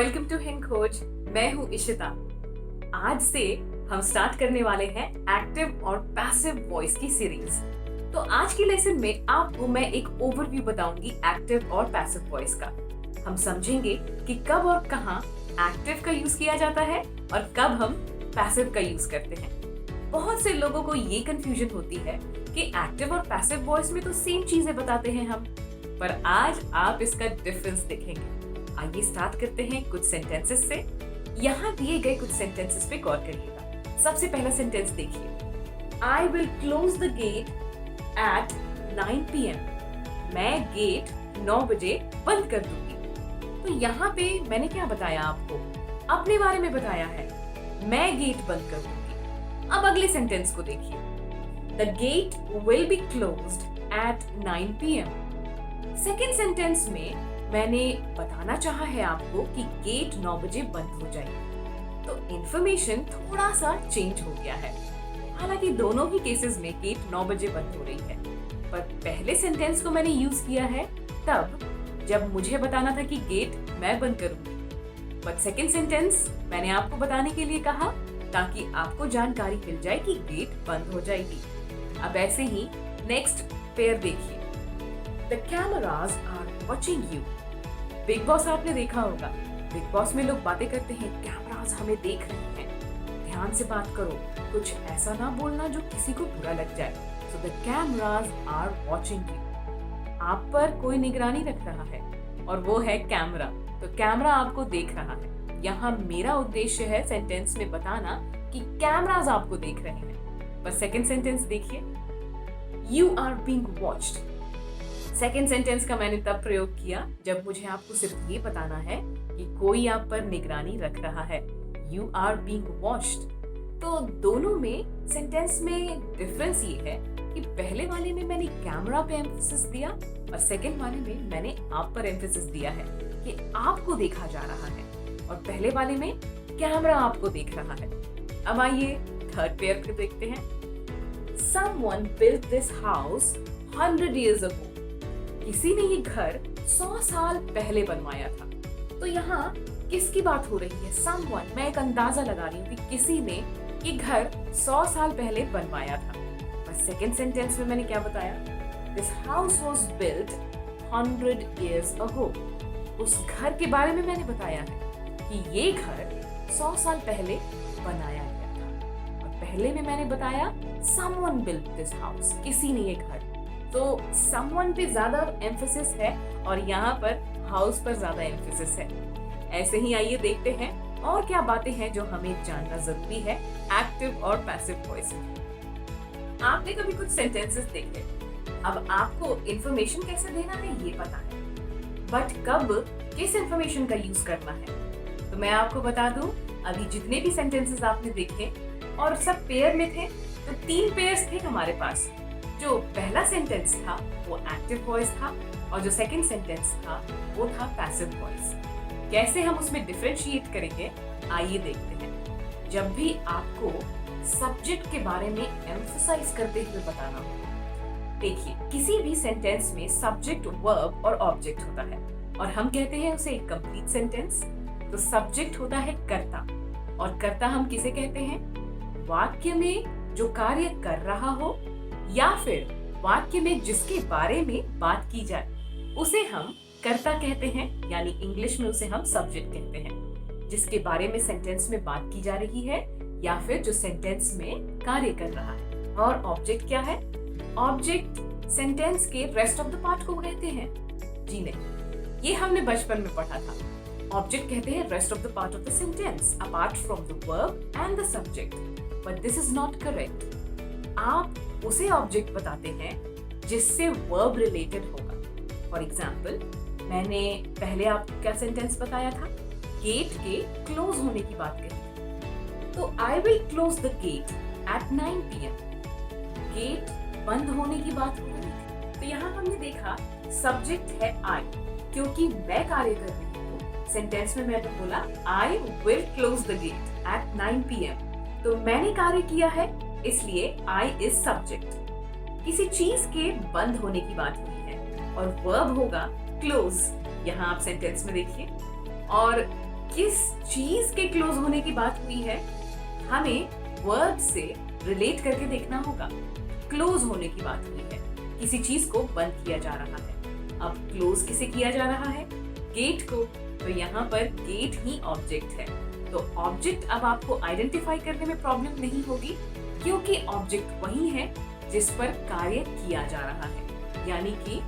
Welcome to Hind खोज। मैं हूँ इशिता। आज से हम स्टार्ट करने वाले हैं एक्टिव और पैसिव वॉइस की सीरीज। तो आज की लेसन में आपको मैं एक ओवरव्यू बताऊंगी एक्टिव और पैसिव वॉइस का। हम समझेंगे कि कब और कहाँ एक्टिव का यूज किया जाता है और कब हम पैसिव का यूज करते हैं। बहुत से लोगों को ये कंफ्यूजन होती है कि एक्टिव और पैसिव वॉइस में तो सेम चीजें बताते हैं हम, पर आज आप इसका डिफरेंस देखेंगे। आइए स्टार्ट करते हैं कुछ सेंटेंसेस से। यहाँ दिए गए कुछ सेंटेंसेस पे गौर करिएगा। सबसे पहला सेंटेंस देखिए, I will close the gate at 9 PM। मैं गेट 9 बजे बंद कर दूंगी। तो यहाँ पे मैंने क्या बताया आपको? अपने बारे में बताया है, मैं गेट बंद कर दूंगी। अब अगले सेंटेंस को देखिए, the gate will be closed at 9 PM। Second sentence में मैंने बताना चाहा है आपको कि गेट 9 बजे बंद हो जाएगी। तो इंफॉर्मेशन थोड़ा सा चेंज हो गया है। हालांकि दोनों ही केसेस में गेट 9 बजे बंद हो रही है, पर पहले सेंटेंस को मैंने यूज किया है तब जब मुझे बताना था कि गेट मैं बंद करूंगी। पर सेकेंड सेंटेंस मैंने आपको बताने के लिए कहा ताकि आपको जानकारी मिल जाए कि गेट बंद हो जाएगी। अब ऐसे ही नेक्स्ट पेयर देखिए, the cameras are watching you. Bigg Boss आपने देखा होगा, बिग बॉस में लोग बातें करते हैं, कैमराज हमें देख रहे हैं, ध्यान से बात करो, कुछ ऐसा ना बोलना जो किसी को बुरा लग जाए। So the cameras are watching you. आप पर कोई निगरानी रख रहा है और वो है कैमरा। तो कैमरा आपको देख रहा है। यहाँ मेरा उद्देश्य है सेंटेंस में बताना कि कैमराज आपको देख रहे हैं। पर सेकेंड सेंटेंस देखिए, you are being watched. Second sentence का मैंने तब प्रयोग किया जब मुझे आपको सिर्फ ये बताना है कि कोई आप पर निगरानी रख रहा है। You are being watched. तो दोनों में सेंटेंस में डिफरेंस ये है कि पहले वाले में मैंने कैमरा पे एम्फेसिस दिया और सेकेंड वाले में मैंने आप पर एम्फेसिस दिया है कि आपको देखा जा रहा है, और पहले वाले में कैमरा आपको देख रहा है। अब आइए थर्ड पेयर को देखते हैं। Someone built this house 100 years ago। किसी ने ये घर 100 साल पहले बनवाया था। तो यहाँ किसकी बात हो रही है? Someone, मैं एक अंदाजा लगा रही हूँ कि किसी ने ये घर 100 साल पहले बनवाया था। और सेकेंड सेंटेंस में मैंने क्या बताया? This house was built 100 years ago। उस घर के बारे में मैंने बताया है कि ये घर 100 साल पहले बनाया गया था। और पहले में मैंने बताया someone built this house, किसी ने ये घर। तो someone पे ज्यादा एम्फेसिस है और यहाँ पर हाउस पर ज्यादा एम्फेसिस है। ऐसे ही आइए देखते हैं और क्या बातें हैं जो हमें जानना जरूरी है एक्टिव और पैसिव वॉइस में। आपने कभी कुछ सेंटेंसेस देखे, अब आपको इंफॉर्मेशन कैसे देना है ये पता है, बट कब किस इंफॉर्मेशन का यूज करना है। तो मैं आपको बता दूं, अभी जितने भी सेंटेंसेस आपने देखे और सब पेयर में थे, तो 3 पेयर्स थे हमारे पास। जो पहला सेंटेंस था वो एक्टिव वॉइस था और जो सेकंड सेंटेंस था वो था पैसिव वॉइस। कैसे हम उसमें डिफरेंशिएट करेंगे आइए देखते हैं। जब भी आपको सब्जेक्ट के बारे में एम्फसाइज करते हुए बताना हो, देखिए किसी भी सेंटेंस में सब्जेक्ट, वर्ब और ऑब्जेक्ट होता है और हम कहते हैं उसे एक कंप्लीट सेंटेंस। तो सब्जेक्ट होता है कर्ता, और कर्ता हम किसे कहते हैं? वाक्य में जो कार्य कर रहा हो या फिर वाक्य में जिसके बारे में बात की जाए उसे हम कर्ता कहते हैं, यानी इंग्लिश में उसे हम सब्जेक्ट कहते हैं। जिसके बारे में सेंटेंस में बात की जा रही है या फिर जो सेंटेंस में कार्य कर रहा है। और ऑब्जेक्ट क्या है? ऑब्जेक्ट सेंटेंस के रेस्ट ऑफ द पार्ट को कहते हैं। जी नहीं, ये हमने बचपन में पढ़ा था। ऑब्जेक्ट कहते हैं rest of the part of the sentence apart from the verb and the subject, but this is not correct. आप उसे ऑब्जेक्ट बताते हैं जिससे वर्ब रिलेटेड होगा। फॉर एग्जाम्पल, मैंने पहले आपको क्या सेंटेंस बताया था? गेट के क्लोज होने की बात कही। तो I will close the gate at 9 PM। Gate बंद होने की बात हो रही थी। तो यहाँ हमने देखा सब्जेक्ट है आई, क्योंकि मैं कार्य कर रही हूँ। सेंटेंस में मैंने बोला I will close the gate at 9 PM। तो मैंने कार्य किया है, इसलिए I इज सब्जेक्ट। किसी चीज के बंद होने की बात हुई है और वर्ब होगा क्लोज। यहाँ आप सेंटेंस में देखिए, और किस चीज के क्लोज होने की बात हुई है, हमें वर्ब से रिलेट करके देखना होगा। क्लोज होने की बात हुई है, किसी चीज को बंद किया जा रहा है। अब क्लोज किसे किया जा रहा है? गेट को। तो यहाँ पर गेट ही ऑब्जेक्ट है। तो ऑब्जेक्ट अब आपको आइडेंटिफाई करने में प्रॉब्लम नहीं होगी, क्योंकि ऑब्जेक्ट वही है जिस पर कार्य किया जा रहा है। यानी कि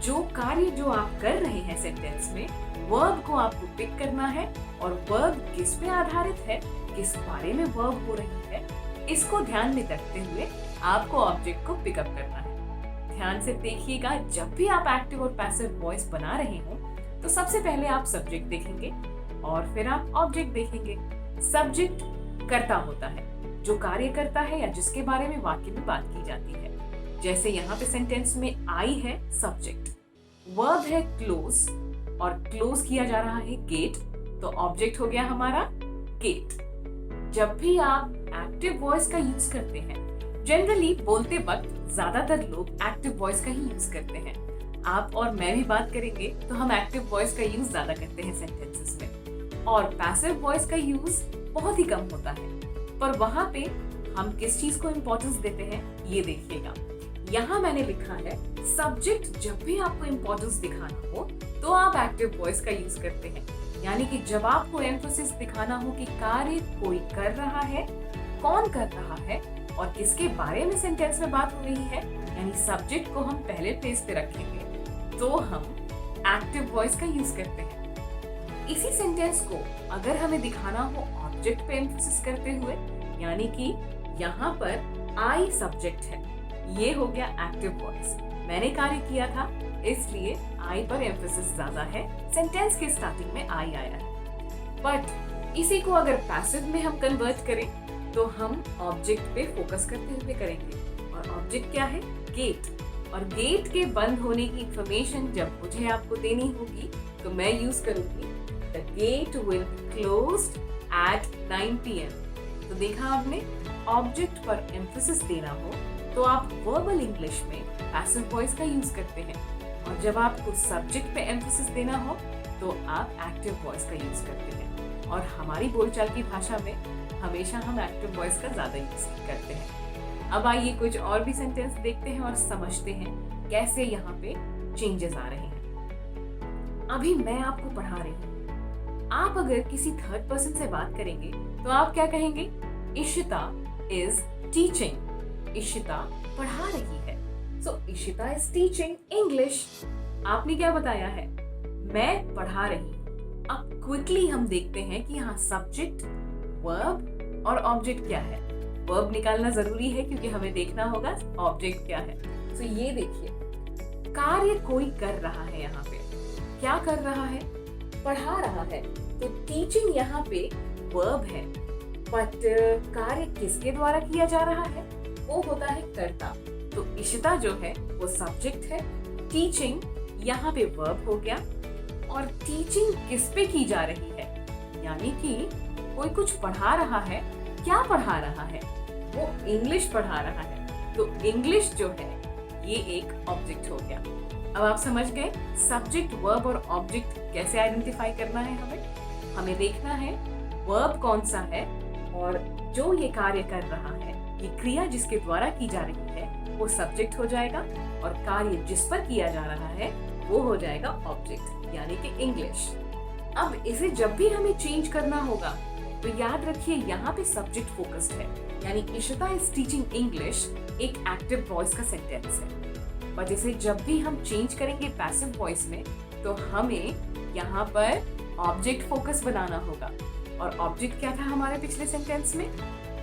जो कार्य जो आप कर रहे हैं सेंटेंस में, वर्ब को आपको पिक करना है, और वर्ब किस पे आधारित है, किस बारे में वर्ब हो रही है, इसको ध्यान में रखते हुए आपको ऑब्जेक्ट को पिकअप करना है। ध्यान से देखिएगा, जब भी आप एक्टिव और पैसिव वॉइस बना रहे हो तो सबसे पहले आप सब्जेक्ट देखेंगे और फिर आप ऑब्जेक्ट देखेंगे। सब्जेक्ट कर्ता होता है, जो कार्य करता है या जिसके बारे में वाक्य में बात की जाती है। जैसे यहाँ पे सेंटेंस में आई है सब्जेक्ट, वर्ब है क्लोज और क्लोज किया जा रहा है गेट, तो ऑब्जेक्ट हो गया हमारा गेट। जब भी आप एक्टिव वॉइस का यूज करते हैं, जनरली बोलते वक्त ज्यादातर लोग एक्टिव वॉइस का ही यूज करते हैं। आप और मैं भी बात करेंगे तो हम एक्टिव वॉइस का यूज ज्यादा करते हैं सेंटेंसेस में, और पैसिव वॉइस का यूज बहुत ही कम होता है। पर वहां पे हम किस चीज को इम्पोर्टेंस देते हैं, ये देखिएगा। यहाँ मैंने लिखा है सब्जेक्ट जब भी आपको इम्पोर्टेंस दिखाना हो तो आप एक्टिव वॉइस का यूज करते हैं। यानी कि जब आपको एम्फोसिस दिखाना हो कि कार्य कोई कर रहा है, कौन कर रहा है और किसके बारे में सेंटेंस में बात हो रही है, यानी सब्जेक्ट को हम पहले प्लेस पे रखेंगे, तो हम एक्टिव वॉइस का यूज करते हैं। इसी सेंटेंस को अगर हमें दिखाना हो ऑब्जेक्ट पे एम्फोसिस करते हुए, यानी कि यहाँ पर आई सब्जेक्ट है, ये हो गया एक्टिव वॉइस। मैंने कार्य किया था इसलिए आई पर एम्फोसिस ज्यादा है, सेंटेंस के स्टार्टिंग में आई आया है। बट इसी को अगर पैसिव में हम कन्वर्ट करें तो हम ऑब्जेक्ट पे फोकस करते हुए करेंगे, और ऑब्जेक्ट क्या है? गेट। और गेट के बंद होने की इंफॉर्मेशन जब मुझे आपको देनी होगी तो मैं यूज करूंगी the gate will be closed at 9 PM। तो देखा आपने, ऑब्जेक्ट पर एम्फोसिस देना हो तो आप वर्बल इंग्लिश में पैसिव वॉइस का यूज करते हैं, और जब आपको सब्जेक्ट पे एम्फोसिस देना हो तो आप एक्टिव वॉइस का यूज करते हैं। और हमारी बोलचाल की भाषा में हमेशा हम एक्टिव वॉइस का ज्यादा यूज करते हैं। अब आइए कुछ और भी सेंटेंस देखते हैं और समझते हैं कैसे यहाँ पे चेंजेस आ रहे हैं। अभी मैं आपको पढ़ा रही हूँ, आप अगर किसी थर्ड पर्सन से बात करेंगे तो आप क्या कहेंगे? Ishita is teaching. इशिता पढ़ा रही है। सो इशिता इज टीचिंग इंग्लिश। आपने क्या बताया है? मैं पढ़ा रही हूँ। अब क्विकली हम देखते हैं कि यहाँ सब्जेक्ट, वर्ब और ऑब्जेक्ट क्या है। वर्ब निकालना जरूरी है क्योंकि हमें देखना होगा ऑब्जेक्ट क्या है। तो ये देखिए, कार्य कोई कर रहा है। यहाँ पे क्या कर रहा है? पढ़ा रहा है। तो टीचिंग यहाँ पे वर्ब है, बट कार्य किसके द्वारा किया जा रहा है? वो होता है कर्ता। तो इशिता जो है वो सब्जेक्ट है, टीचिंग यहाँ पे वर्ब हो गया, और टीचिंग किस पे की जा रही है? यानी कि कोई कुछ पढ़ा रहा है। क्या पढ़ा रहा है? वो इंग्लिश पढ़ा रहा है। तो इंग्लिश जो है ये एक ऑब्जेक्ट हो गया। अब आप समझ गए सब्जेक्ट, वर्ब और ऑब्जेक्ट कैसे आइडेंटिफाई करना है। हमें देखना है वर्ब कौन सा है, और जो ये कार्य कर रहा है, ये क्रिया जिसके द्वारा की जा रही है, वो सब्जेक्ट हो जाएगा, और कार्य जिस पर किया जा रहा है वो हो जाएगा ऑब्जेक्ट, यानी कि इंग्लिश। अब इसे जब भी हमें चेंज करना होगा तो याद रखिए यहाँ पे सब्जेक्ट फोकस्ड है, यानी इशिता इज टीचिंग इंग्लिश एक एक्टिव वॉइस का सेंटेंस है। और जैसे जब भी हम चेंज करेंगे पैसिव वॉइस में तो हमें यहाँ पर ऑब्जेक्ट फोकस बनाना होगा। और ऑब्जेक्ट क्या था हमारे पिछले सेंटेंस में?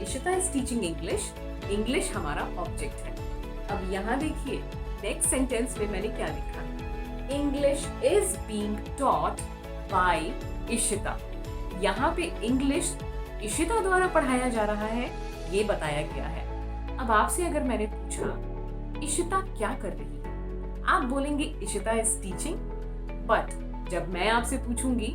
Ishita is teaching English, English हमारा ऑब्जेक्ट है। अब यहाँ देखिए नेक्स्ट सेंटेंस में मैंने क्या लिखा है? English is being taught by Ishita. यहाँ पे इंग्लिश इशिता द्वारा पढ़ाया जा रहा है, ये बताया गया है। अब आपसे अगर मैंने पूछा इशिता क्या कर रही है, आप बोलेंगे इशिता इज टीचिंग। बट जब मैं आपसे पूछूंगी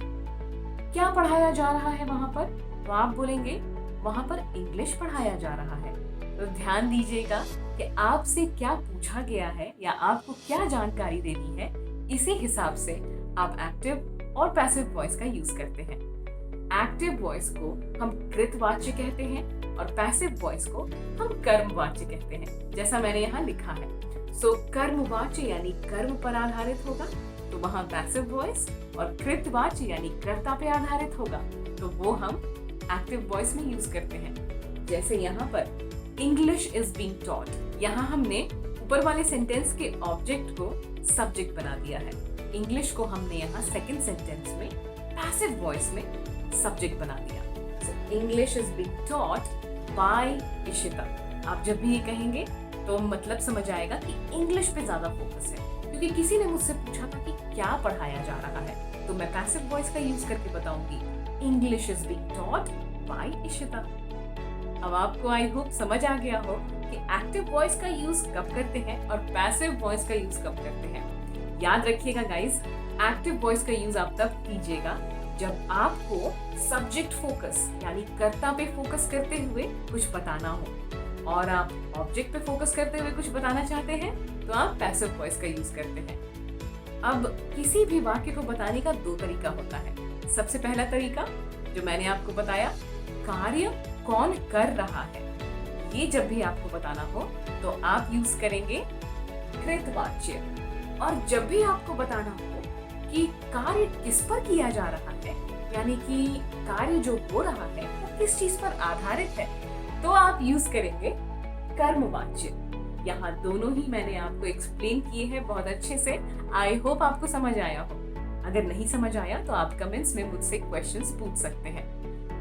क्या पढ़ाया जा रहा है वहां पर, तो आप बोलेंगे वहां पर इंग्लिश पढ़ाया जा रहा है। तो ध्यान दीजिएगा कि आपसे क्या पूछा गया है या आपको क्या जानकारी देनी है, इसी हिसाब से आप एक्टिव और पैसिव वॉइस का यूज करते हैं। एक्टिव वॉइस को हम कृतवाच्य कहते हैं और पैसिव वॉइस को हम कर्मवाच्य कहते हैं, जैसा मैंने यहाँ लिखा है। सो कर्मवाच्य यानी कर्म पर आधारित होगा तो वहां पैसिव वॉइस, और कृतवाच्य यानी कर्ता पे आधारित होगा तो वो हम एक्टिव वॉइस में यूज करते हैं। जैसे यहाँ पर इंग्लिश इज बीइंग टॉट, यहाँ हमने ऊपर वाले सेंटेंस के ऑब्जेक्ट को सब्जेक्ट बना दिया है। इंग्लिश को हमने यहाँ सेकंड सेंटेंस में पैसिव वॉइस में सब्जेक्ट बना दिया। So English is being taught by Ishita. आप जब भी ये कहेंगे तो मतलब समझ आएगा कि इंग्लिश पे ज्यादा फोकस है, क्योंकि किसी ने मुझसे पूछा था कि क्या पढ़ाया जा रहा है, तो मैं पैसिव वॉइस का यूज करके बताऊंगी English is being taught by Ishita. अब आपको आई होप समझ आ गया हो कि एक्टिव वॉइस का यूज कब करते हैं और पैसिव वॉइस का यूज कब करते हैं। याद रखिएगा गाइस, एक्टिव वॉइस का यूज आप तब कीजिएगा जब आपको सब्जेक्ट फोकस यानी कर्ता पे फोकस करते हुए कुछ बताना हो, और आप ऑब्जेक्ट पे फोकस करते हुए कुछ बताना चाहते हैं तो आप पैसिव वॉइस का यूज करते हैं। अब किसी भी वाक्य को बताने का दो तरीका होता है। सबसे पहला तरीका जो मैंने आपको बताया, कार्य कौन कर रहा है, ये जब भी आपको बताना हो तो आप यूज करेंगे कृतवाच्य। और जब भी आपको बताना हो कि कार्य किस पर किया जा रहा है, यानी कि कार्य जो हो रहा है वो किस चीज पर आधारित है, तो आप यूज करेंगे कर्मवाच्य। यहाँ दोनों ही मैंने आपको एक्सप्लेन किए हैं बहुत अच्छे से। आई होप आपको समझ आया हो। अगर नहीं समझ आया तो आप कमेंट्स में मुझसे क्वेश्चंस पूछ सकते हैं।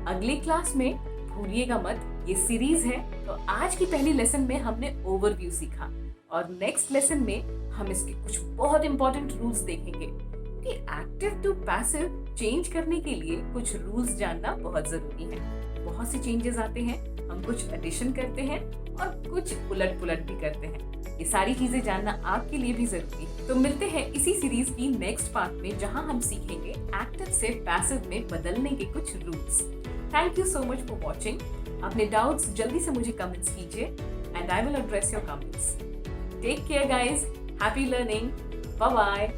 अगली क्लास में भूलिएगा मत, ये सीरीज है, तो आज की पहली लेसन में हमने ओवरव्यू सीखा और नेक्स्ट लेसन में हम इसके कुछ बहुत इंपॉर्टेंट रूल्स देखेंगे कि एक्टिव टू पैसिव चेंज करने के लिए कुछ रूल्स जानना बहुत जरूरी है। बहुत सी चेंजेस आते हैं, हम कुछ एडिशन करते हैं और कुछ उलट पुलट भी करते हैं। ये सारी चीजें जानना आपके लिए भी जरूरी है। तो मिलते हैं इसी सीरीज की नेक्स्ट पार्ट में, जहां हम सीखेंगे एक्टिव से पैसिव में बदलने के कुछ rules. Thank you so much for watching. अपने डाउट्स जल्दी से मुझे कमेंट्स कीजिए and I will address your comments. Take care guys, happy learning, bye bye.